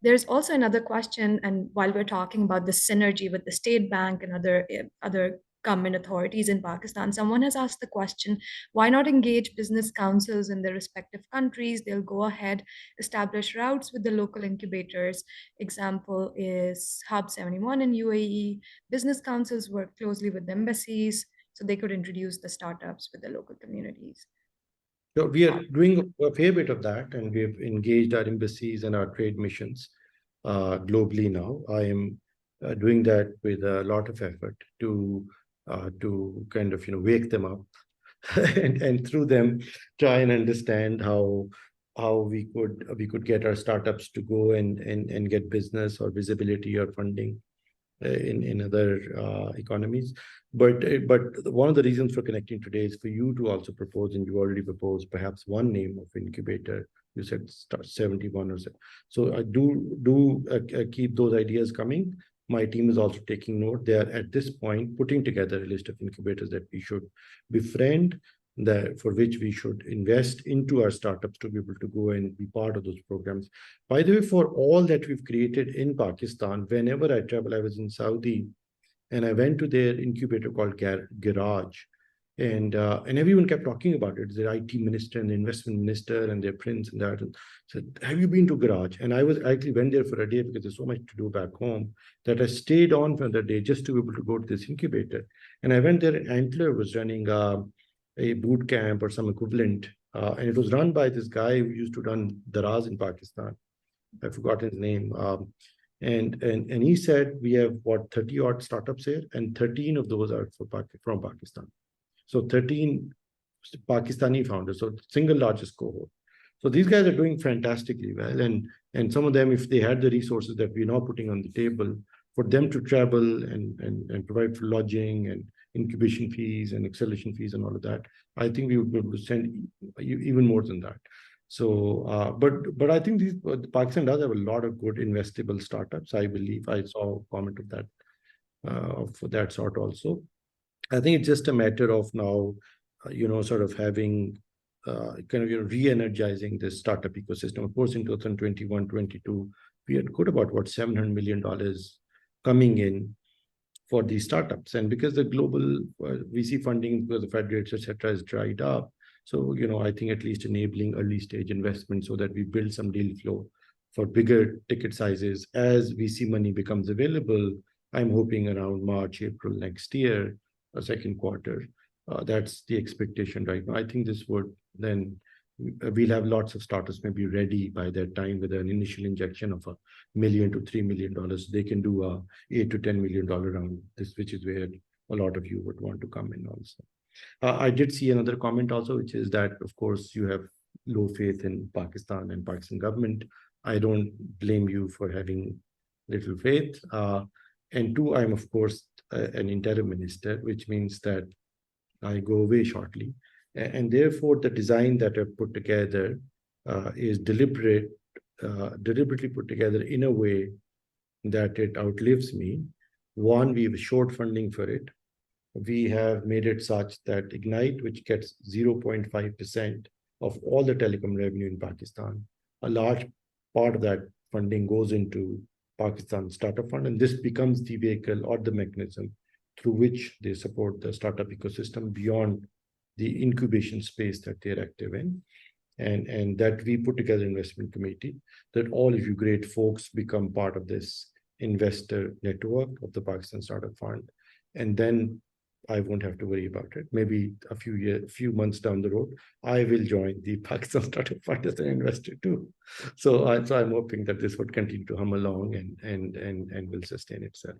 There's also another question, and while we're talking about the synergy with the state bank and other government authorities in Pakistan, someone has asked the question, why not engage business councils in their respective countries? They'll go ahead, establish routes with the local incubators. Example is Hub 71 in UAE. Business councils work closely with embassies, so they could introduce the startups with the local communities. So we are doing a fair bit of that, and we have engaged our embassies and our trade missions globally now. I am doing that with a lot of effort to kind of wake them up and through them try and understand how we could get our startups to go and get business or visibility or funding in other economies. But one of the reasons for connecting today is for you to also propose, and you already proposed perhaps one name of incubator. You said start 71 or so. So I do keep those ideas coming. My team is also taking note. They are at this point putting together a list of incubators that we should befriend, that for which we should invest into our startups to be able to go and be part of those programs. By the way, for all that we've created in Pakistan, whenever I travel, I was in Saudi, and I went to their incubator called Garage, and everyone kept talking about it. The IT minister and the investment minister and their prince and that, and said, "Have you been to Garage?" And I actually went there for a day because there's so much to do back home that I stayed on for the day just to be able to go to this incubator. And I went there, and Antler was running a boot camp or some equivalent. And it was run by this guy who used to run Daraz in Pakistan. I forgot his name. And he said, we have, 30 odd startups here, and 13 of those are from Pakistan. So 13 Pakistani founders, so single largest cohort. So these guys are doing fantastically well. And some of them, if they had the resources that we're now putting on the table, for them to travel and provide for lodging and incubation fees and acceleration fees and all of that, I think we would be able to send even more than that. So, but I think Pakistan does have a lot of good investable startups. I believe I saw a comment of that for that sort also. I think it's just a matter of now, sort of having kind of re-energizing this startup ecosystem. Of course, in 2021, 22, we had got about $700 million coming in for these startups. And because the global VC funding, because the Fed rates, et cetera, is dried up. So, I think at least enabling early stage investment so that we build some deal flow for bigger ticket sizes as VC money becomes available. I'm hoping around March, April next year, or second quarter. That's the expectation right now. I think this would then, we'll have lots of startups maybe ready by that time with an initial injection of $1 million to $3 million. They can do a $8 to $10 million round, which is where a lot of you would want to come in also. I did see another comment also, which is that, of course, you have low faith in Pakistan and Pakistan government. I don't blame you for having little faith. And two, I'm, of course, an interim minister, which means that I go away shortly. And therefore, the design that I've put together is deliberately put together in a way that it outlives me. One, we have short funding for it. We have made it such that Ignite, which gets 0.5% of all the telecom revenue in Pakistan, a large part of that funding goes into Pakistan Startup Fund, and this becomes the vehicle or the mechanism through which they support the startup ecosystem beyond the incubation space that they're active in. And that we put together an investment committee, that all of you great folks become part of this investor network of the Pakistan Startup Fund. And then I won't have to worry about it. Maybe a few months down the road, I will join the Pakistan Startup Fund as an investor too. So I'm hoping that this would continue to hum along and will sustain itself.